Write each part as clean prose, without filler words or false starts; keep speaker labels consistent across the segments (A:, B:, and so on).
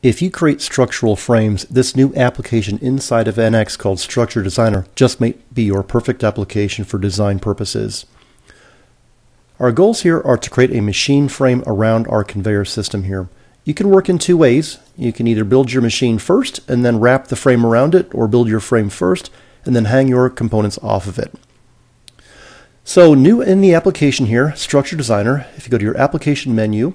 A: If you create structural frames, this new application inside of NX called Structure Designer just may be your perfect application for design purposes. Our goals here are to create a machine frame around our conveyor system here. You can work in two ways. You can either build your machine first and then wrap the frame around it, or build your frame first and then hang your components off of it. So new in the application here, Structure Designer, if you go to your application menu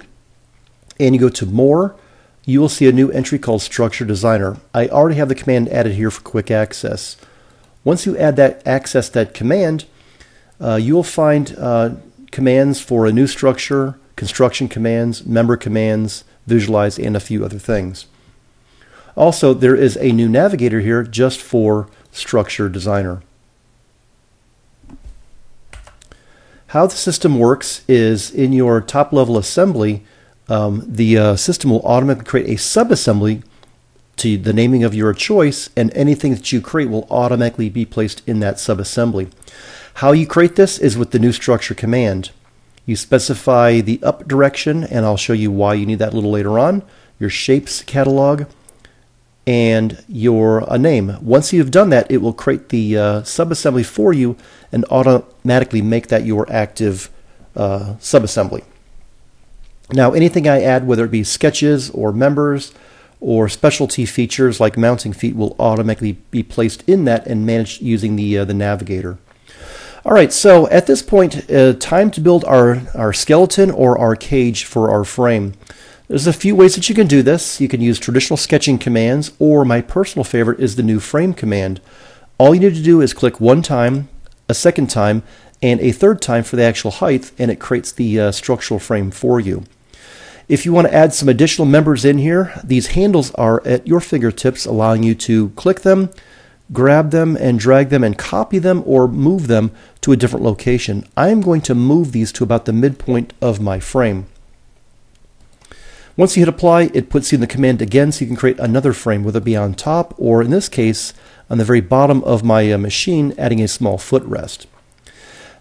A: and you go to More, you will see a new entry called Structure Designer. I already have the command added here for quick access. Once you add that that command, you will find commands for a new structure, construction commands, member commands, visualize, and a few other things. Also, there is a new navigator here just for Structure Designer. How the system works is in your top level assembly, the system will automatically create a subassembly to the naming of your choice, and anything that you create will automatically be placed in that subassembly. How you create this is with the new structure command. You specify the up direction, and I'll show you why you need that a little later on, your shapes catalog, and your name. Once you've done that, it will create the subassembly for you and automatically make that your active subassembly. Now, anything I add, whether it be sketches or members or specialty features like mounting feet, will automatically be placed in that and managed using the navigator. All right, so at this point, time to build our skeleton or our cage for our frame. There's a few ways that you can do this. You can use traditional sketching commands, or my personal favorite is the new frame command. All you need to do is click one time, a second time, and a third time for the actual height, and it creates the structural frame for you. If you want to add some additional members in here, these handles are at your fingertips, allowing you to click them, grab them, and drag them and copy them or move them to a different location. I am going to move these to about the midpoint of my frame. Once you hit apply, it puts you in the command again, so you can create another frame, whether it be on top or, in this case, on the very bottom of my machine, adding a small footrest.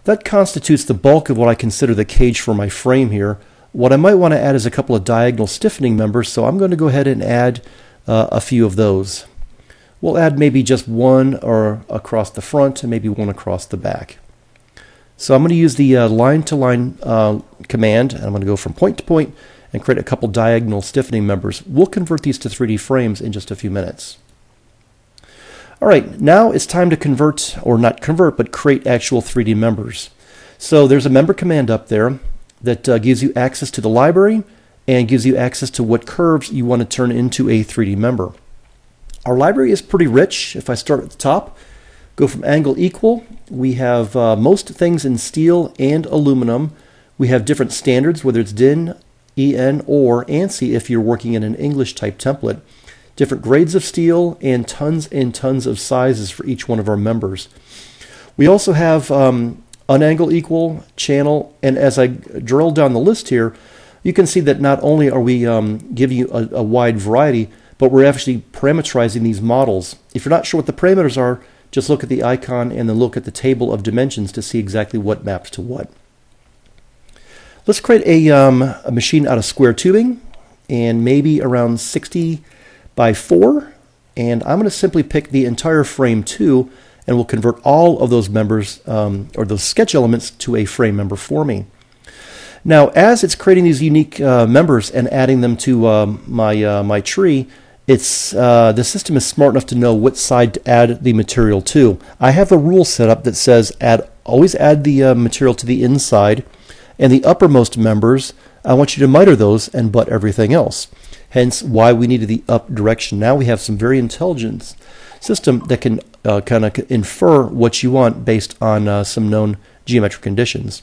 A: That constitutes the bulk of what I consider the cage for my frame here. What I might want to add is a couple of diagonal stiffening members, so I'm going to go ahead and add a few of those. We'll add maybe just one or across the front and maybe one across the back. So I'm going to use the line-to-line command, and I'm going to go from point to point and create a couple diagonal stiffening members. We'll convert these to 3D frames in just a few minutes. All right, now it's time to convert, or not convert, but create actual 3D members. So there's a member command up there that gives you access to the library and gives you access to what curves you want to turn into a 3D member. Our library is pretty rich. If I start at the top, go from angle equal, we have most things in steel and aluminum. We have different standards, whether it's DIN, EN, or ANSI if you're working in an English type template. Different grades of steel and tons of sizes for each one of our members. We also have unangle equal, channel, and as I drill down the list here, you can see that not only are we giving you a wide variety, but we're actually parameterizing these models. If you're not sure what the parameters are, just look at the icon and then look at the table of dimensions to see exactly what maps to what. Let's create a machine out of square tubing, and maybe around 60 by 4, and I'm going to simply pick the entire frame 2, and we'll convert all of those members or those sketch elements to a frame member for me. Now, as it's creating these unique members and adding them to my tree, the system is smart enough to know what side to add the material to. I have a rule set up that says always add the material to the inside, and the uppermost members, I want you to miter those and butt everything else. Hence why we needed the up direction. Now we have some very intelligent system that can kind of infer what you want based on some known geometric conditions.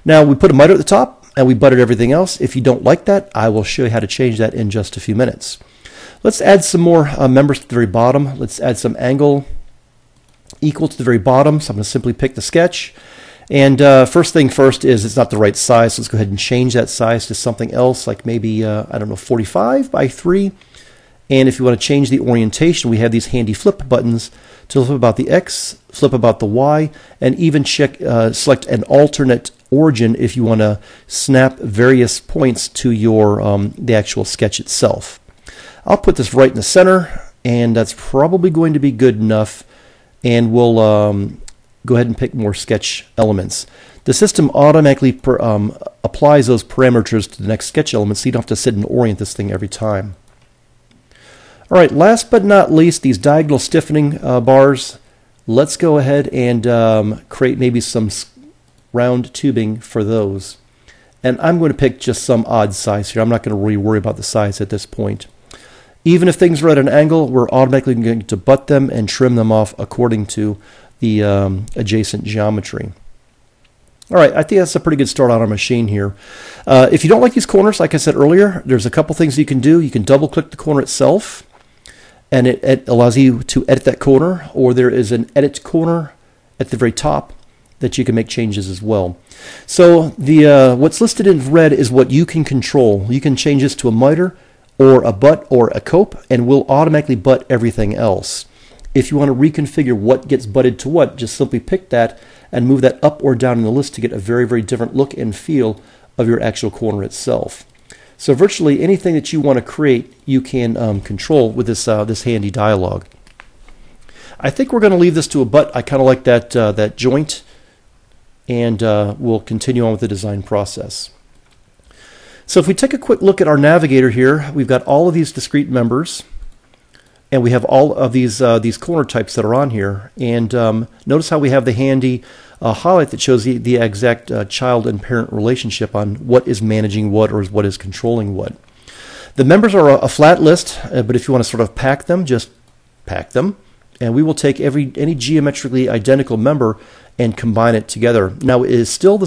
A: Now we put a miter at the top and we butted everything else. If you don't like that, I will show you how to change that in just a few minutes. Let's add some more members to the very bottom. Let's add some angle equal to the very bottom. So I'm going to simply pick the sketch. And first thing first is it's not the right size, so let's go ahead and change that size to something else, like maybe, I don't know, 45 by 3. And if you want to change the orientation, we have these handy flip buttons to flip about the X, flip about the Y, and even select an alternate origin if you want to snap various points to your the actual sketch itself. I'll put this right in the center, and that's probably going to be good enough, and we'll go ahead and pick more sketch elements. The system automatically applies those parameters to the next sketch element, so you don't have to sit and orient this thing every time. All right, last but not least, these diagonal stiffening bars. Let's go ahead and create maybe some round tubing for those. And I'm going to pick just some odd size here. I'm not going to really worry about the size at this point. Even if things are at an angle, we're automatically going to butt them and trim them off according to the adjacent geometry. All right, I think that's a pretty good start on our machine here. If you don't like these corners, like I said earlier, there's a couple things you can do. You can double click the corner itself, and it allows you to edit that corner, or there is an edit corner at the very top that you can make changes as well. So what's listed in red is what you can control. You can change this to a miter or a butt or a cope, and we'll automatically butt everything else. If you want to reconfigure what gets butted to what, just simply pick that and move that up or down in the list to get a very, very different look and feel of your actual corner itself. So virtually anything that you want to create, you can control with this handy dialog. I think we're going to leave this to a butt. I kind of like that joint, and we'll continue on with the design process. So if we take a quick look at our navigator here, we've got all of these discrete members, and we have all of these corner types that are on here. And notice how we have the handy highlight that shows the exact child and parent relationship on what is managing what or what is controlling what. The members are a flat list, but if you want to sort of pack them, just pack them. And we will take any geometrically identical member and combine it together. Now, it is still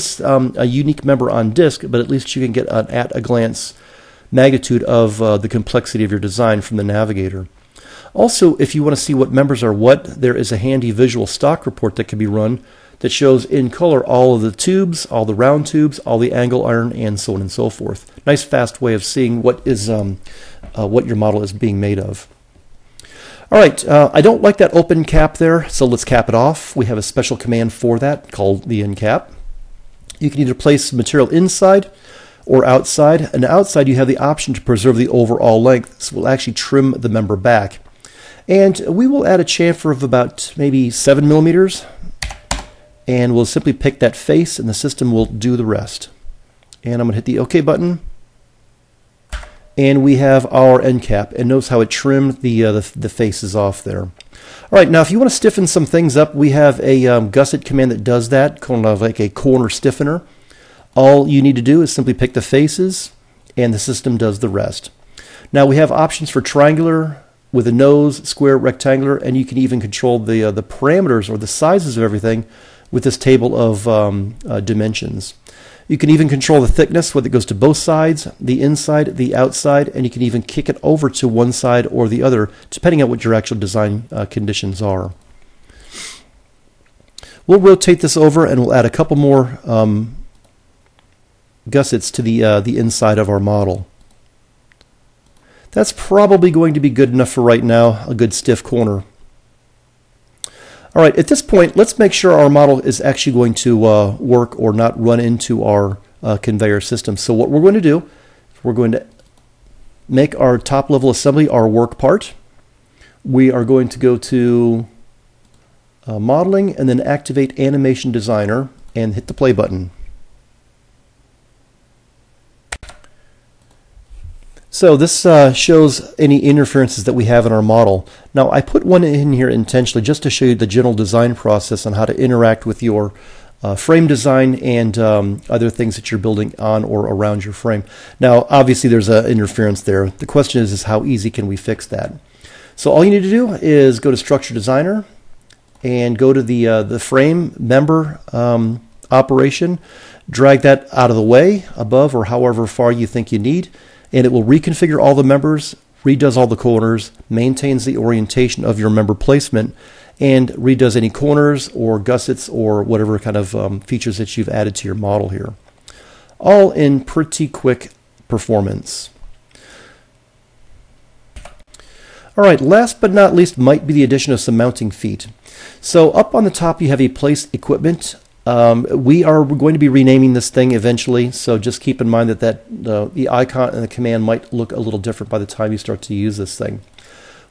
A: a unique member on disk, but at least you can get an at-a-glance magnitude of the complexity of your design from the navigator. Also, if you want to see what members are what, there is a handy visual stock report that can be run that shows in color all of the tubes, all the round tubes, all the angle iron, and so on and so forth. Nice, fast way of seeing what is what your model is being made of. All right, I don't like that open cap there, so let's cap it off. We have a special command for that called the end cap. You can either place material inside or outside. And outside you have the option to preserve the overall length, so we'll actually trim the member back. And we will add a chamfer of about maybe 7 millimeters, and we'll simply pick that face and the system will do the rest. And I'm going to hit the OK button. And we have our end cap, and notice how it trimmed the faces off there. All right, now if you want to stiffen some things up, we have a gusset command that does that, kind of like a corner stiffener. All you need to do is simply pick the faces, and the system does the rest. Now we have options for triangular, with a nose, square, rectangular, and you can even control the parameters or the sizes of everything with this table of dimensions. You can even control the thickness, whether it goes to both sides, the inside, the outside, and you can even kick it over to one side or the other, depending on what your actual design conditions are. We'll rotate this over and we'll add a couple more gussets to the inside of our model. That's probably going to be good enough for right now, a good stiff corner. All right, at this point, let's make sure our model is actually going to work or not run into our conveyor system. So what we're going to do, we're going to make our top level assembly our work part. We are going to go to modeling and then activate animation designer and hit the play button. So this shows any interferences that we have in our model. Now I put one in here intentionally just to show you the general design process on how to interact with your frame design and other things that you're building on or around your frame. Now obviously there's an interference there. The question is how easy can we fix that? So all you need to do is go to Structure Designer and go to the frame member operation, drag that out of the way above or however far you think you need, and it will reconfigure all the members, redoes all the corners, maintains the orientation of your member placement, and redoes any corners or gussets or whatever kind of features that you've added to your model here. All in pretty quick performance. All right, last but not least might be the addition of some mounting feet. So up on the top you have a place equipment We are going to be renaming this thing eventually, so just keep in mind that the icon and the command might look a little different by the time you start to use this thing.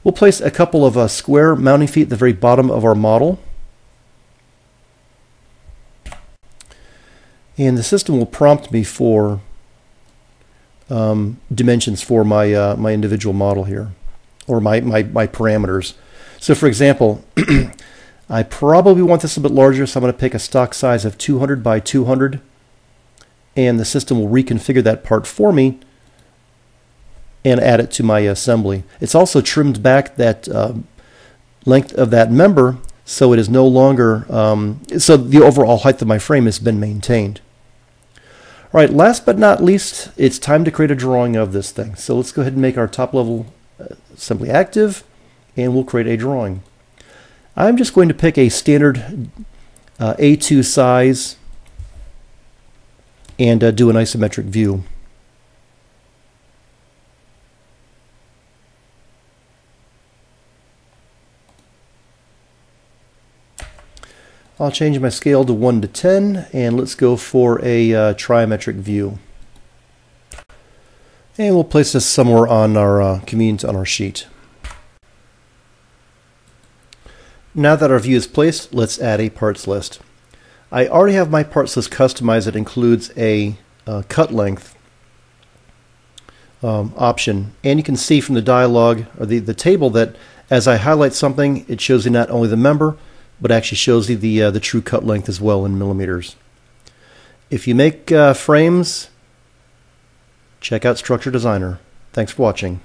A: We'll place a couple of square mounting feet at the very bottom of our model. And the system will prompt me for dimensions for my, my individual model here, or my parameters. So for example, I probably want this a bit larger, so I'm going to pick a stock size of 200 by 200, and the system will reconfigure that part for me and add it to my assembly. It's also trimmed back that length of that member so it is no longer, so the overall height of my frame has been maintained. All right, last but not least, it's time to create a drawing of this thing. So let's go ahead and make our top level assembly active, and we'll create a drawing. I'm just going to pick a standard A2 size and do an isometric view. I'll change my scale to 1 to 10, and let's go for a trimetric view. And we'll place this somewhere on our convenient on our sheet. Now that our view is placed, let's add a parts list. I already have my parts list customized. It includes a cut length option, and you can see from the dialog or the table that as I highlight something, it shows you not only the member, but actually shows you the true cut length as well in millimeters. If you make frames, check out Structure Designer. Thanks for watching.